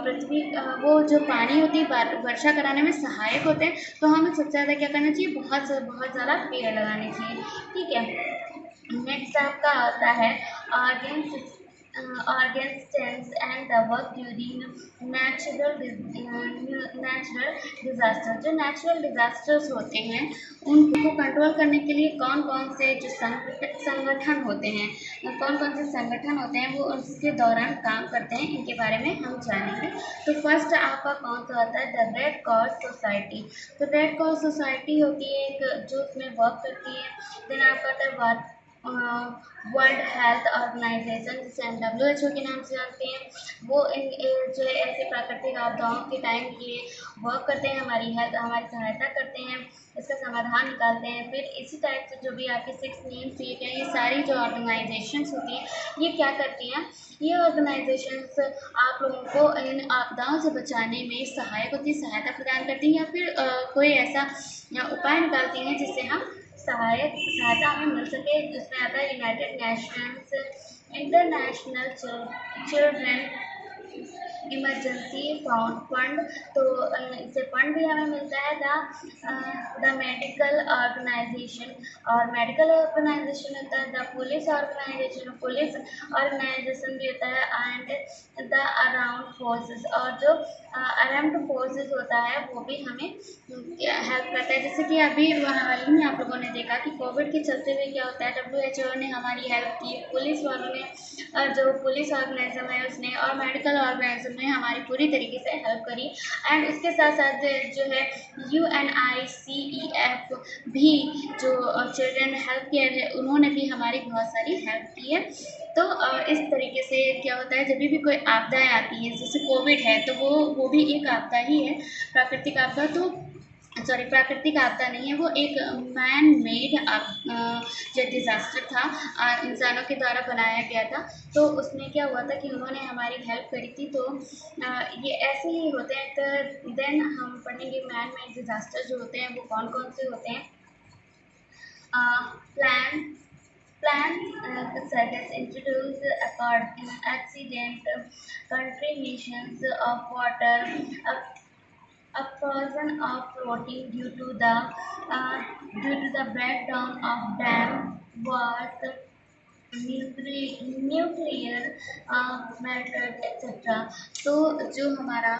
पृथ्वी वो जो पानी होती है वर्षा कराने में सहायक होते हैं। तो हमें सबसे ज़्यादा क्या करना चाहिए, बहुत ज़्यादा पेड़ लगाने चाहिए। ठीक है, नेक्स्ट आपका आता है organ stems and the work during natural disaster। जो नेचुरल डिजास्टर्स होते हैं उनको कंट्रोल करने के लिए कौन कौन से जो संगठन होते हैं, वो उसके दौरान काम करते हैं, इनके बारे में हम जानेंगे। तो फर्स्ट आपका कौन सा होता है, द रेड क्रॉस सोसाइटी। तो रेड क्रॉस सोसाइटी होती है एक जो उसमें वर्क करती है। देन आपका आता है वर्ल्ड हेल्थ ऑर्गेनाइजेशन, जिसे हम WHO के नाम से जानते हैं। वो जो है ऐसे प्राकृतिक आपदाओं के टाइम ये वर्क करते हैं, हमारी सहायता करते हैं, इसका समाधान निकालते हैं। फिर इसी टाइप से जो भी आपके 6 नेम्स दिए गए, ये सारी जो ऑर्गेनाइजेशंस होती हैं ये क्या करती हैं, ये ऑर्गेनाइजेशंस आप लोगों को इन आपदाओं से बचाने में सहायता प्रदान करती हैं, या फिर कोई ऐसा उपाय निकालती हैं जिससे हम सहायता हमें मिल सके। जिसमें आता है United Nations international children emergency fund. तो इससे फंड भी हमें मिलता है। द मेडिकल ऑर्गेनाइजेशन, और मेडिकल ऑर्गेनाइजेशन होता है द पुलिस ऑर्गेनाइजेशन भी होता है। एंड द अराउंड फोर्सेस, और जो अराउंड फोर्सेस होता है वो भी हमें हेल्प करता है। जैसे कि अभी हाल ही में आप लोगों ने देखा कि कोविड के चलते हुए क्या होता है, WHO ने हमारी हेल्प की, पुलिस वालों ने जो पुलिस ऑर्गेनाइजेशन है उसने, और मेडिकल ऑर्गेनाइजेशन ने हमारी पूरी तरीके से हेल्प करी। एंड उसके साथ साथ जो है UNICEF भी जो चिल्ड्रन हेल्थ केयर है, उन्होंने भी हमारी बहुत सारी हेल्प की है। तो इस तरीके से क्या होता है, जब भी कोई आपदाएं आती हैं, जैसे कोविड है तो वो भी एक आपदा ही है, प्राकृतिक आपदा। तो प्राकृतिक आपदा नहीं है, वो एक मैन मेड जो डिज़ास्टर था, इंसानों के द्वारा बनाया गया था। तो उसमें क्या हुआ था कि उन्होंने हमारी हेल्प करी थी। तो ये ऐसे ही होते हैं। तो देन हम पढ़ेंगे मैन मेड डिज़ास्टर जो होते हैं वो कौन कौन से होते हैं। Plants such as introduce accident, contaminations of water, absorption of protein due to the breakdown of dam walls, nuclear methods, etc. तो जो हमारा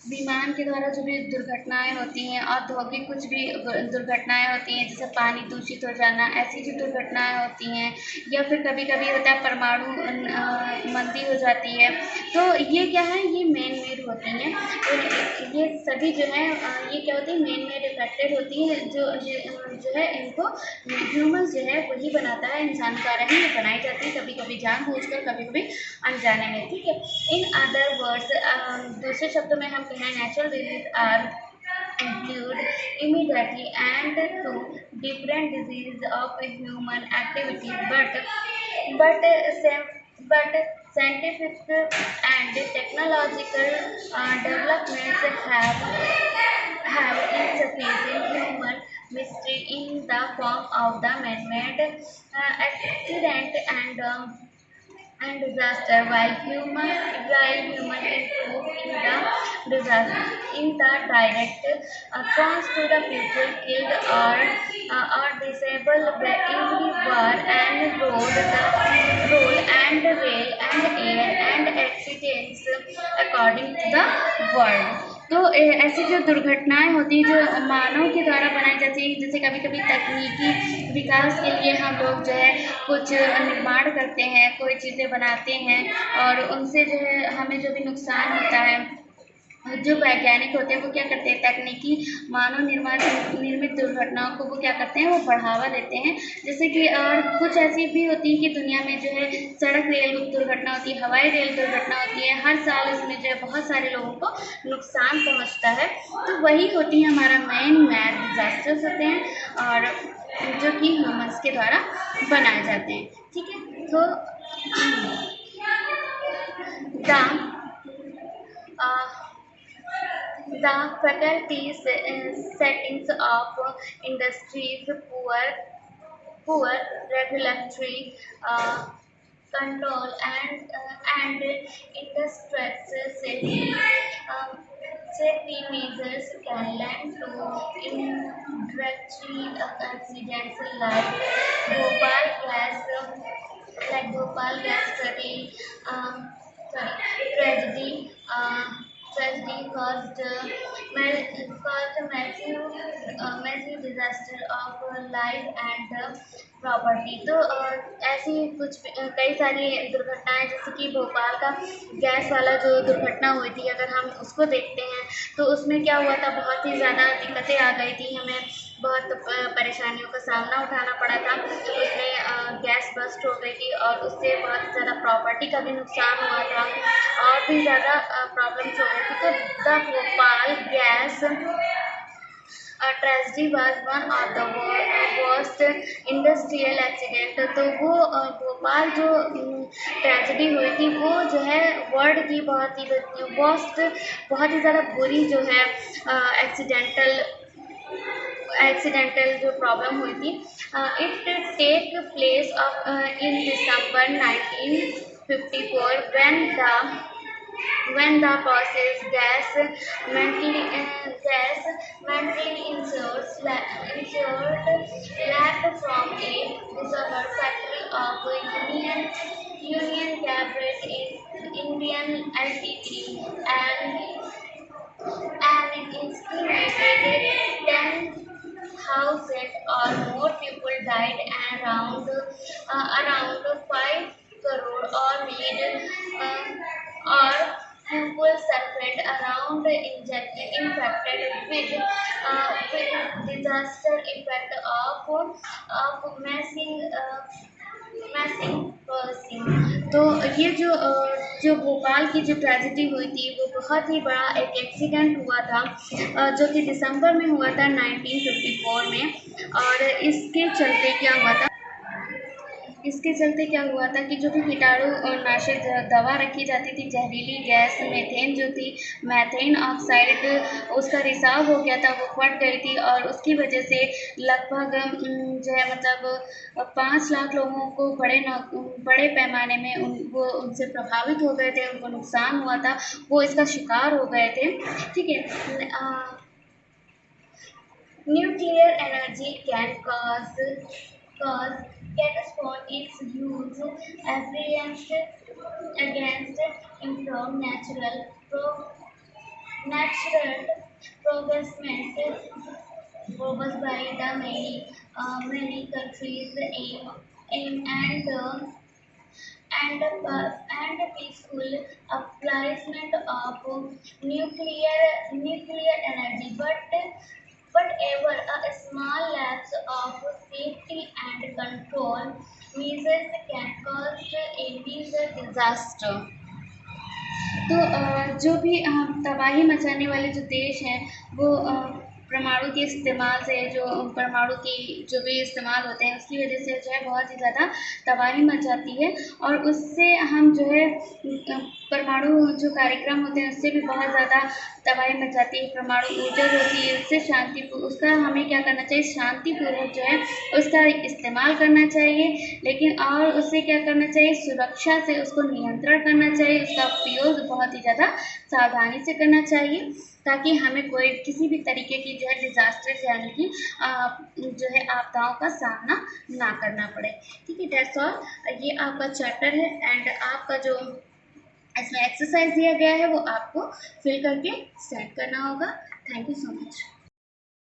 विमान के द्वारा जो भी दुर्घटनाएं होती हैं, औद्योगिक कुछ भी दुर्घटनाएं होती हैं, जैसे पानी दूषित हो जाना, ऐसी जो दुर्घटनाएं होती हैं, या फिर कभी कभी होता है परमाणु मंदी हो जाती है। तो ये क्या है, ये मैन मेड होती हैं। ये सभी जो है ये क्या होती है, मैन मेड इफेक्टेड होती है। जो है इनको ह्यूमंस जो है वही बनाता है, इंसान द्वारा ही ये बनाई जाती है, कभी कभी जानबूझकर, कभी कभी अनजाने में। ठीक है, इन अदर वर्ड्स, दूसरे शब्दों में हम कहें, natural disease are include immediately and to different disease of human activity, but scientific and technological developments have insufficient human mystery in the form of the man-made accident and disaster, while human improve in the direct cause to the people killed or disabled every war and road and rail and air and accidents according to the world। तो ऐसी जो दुर्घटनाएं होती हैं जो मानव के द्वारा बनाई जाती है, जैसे कभी कभी तकनीकी विकास के लिए हम लोग जो है कुछ निर्माण करते हैं, कोई चीज़ें बनाते हैं, और उनसे जो है हमें जो भी नुकसान होता है जो वैज्ञानिक होते हैं वो क्या करते हैं, तकनीकी मानव निर्मित दुर्घटनाओं को वो क्या करते हैं, वो बढ़ावा देते हैं। जैसे कि और कुछ ऐसी भी होती है कि दुनिया में जो है सड़क रेल दुर्घटना होती है, हवाई रेल दुर्घटना होती है, हर साल इसमें जो है बहुत सारे लोगों को नुकसान पहुंचता है। तो वही होती है हमारा मैन मेड डिजास्टर्स होते हैं, और जो कि ह्यूमंस के द्वारा बनाए जाते हैं। ठीक है, तो the faculty settings of industries, poor regulatory control, and industrial safety measures can lead to indirectly accidents Bhopal gas, like Bhopal gas study, tragedy. Tragedy caused massive disaster of life and property. तो ऐसी कुछ कई सारी दुर्घटनाएं, जैसे कि भोपाल का gas वाला जो दुर्घटना हुई थी, अगर हम उसको देखते हैं तो उसमें क्या हुआ था, बहुत ही ज़्यादा दिक्कतें आ गई थी, हमें बहुत परेशानियों का सामना उठाना पड़ा था। उसमें गैस बस्ट हो गई थी और उससे बहुत ज़्यादा प्रॉपर्टी का भी नुकसान हुआ था, और भी ज़्यादा प्रॉब्लम्स हो गई थी। तो the Bhopal gas tragedy was one of the worst industrial accident. तो वो भोपाल जो ट्रेजिडी हुई थी वो जो है वर्ल्ड की बहुत ही वर्स्ट, बहुत ही ज़्यादा बुरी जो है एक्सीडेंटल जो प्रॉब्लम हुई थी। It take place in December 1954 when the process mentally insured lacked from a disorder factory of Union Carbide in Indian Ltd, and estimated 10,000 or more people died, and around 5 crore or made or people suffered around infected with disaster effect of massive passing। तो ये जो भोपाल की जो tragedy हुई थी वो बहुत ही बड़ा एक एक्सीडेंट हुआ था, जो कि दिसंबर में हुआ था 1954 में। और इसके चलते क्या हुआ था कि जो भी कीटाणु और नाशक दवा रखी जाती थी, जहरीली गैस मेथेन जो थी, मैथेन ऑक्साइड, उसका रिसाव हो गया था, वो फट गई थी, और उसकी वजह से लगभग जो है मतलब 5 लाख लोगों को बड़े पैमाने में वो उनसे प्रभावित हो गए थे, उनको नुकसान हुआ था, वो इसका शिकार हो गए थे। ठीक है, nuclear energy can postpone its use against improve natural progressment proposed by the many countries aim and peaceful application of nuclear energy, but ever a small lapse of safety and control measures can cause a major disaster। तो जो भी तबाही मचाने वाले जो देश हैं वो परमाणु के इस्तेमाल से, जो परमाणु की जो भी इस्तेमाल होते हैं उसकी वजह से जो है बहुत ही ज़्यादा तबाही मच जाती है, और उससे हम जो है परमाणु जो कार्यक्रम होते हैं उससे भी बहुत ज़्यादा तबाही मच जाती है। परमाणु ऊर्जा जो होती है उससे उसका हमें क्या करना चाहिए, शांतिपूर्वक जो है उसका इस्तेमाल करना चाहिए, लेकिन और उससे क्या करना चाहिए, सुरक्षा से उसको नियंत्रण करना चाहिए, उसका उपयोग बहुत ही ज़्यादा सावधानी से करना चाहिए, ताकि हमें किसी भी तरीके की जो है डिजास्टर यानी कि जो है आपदाओं का सामना ना करना पड़े। ठीक है, दैट्स ऑल। ये आपका चैप्टर है, एंड आपका जो इसमें एक्सरसाइज दिया गया है वो आपको फिल करके सेंड करना होगा। Thank you so much.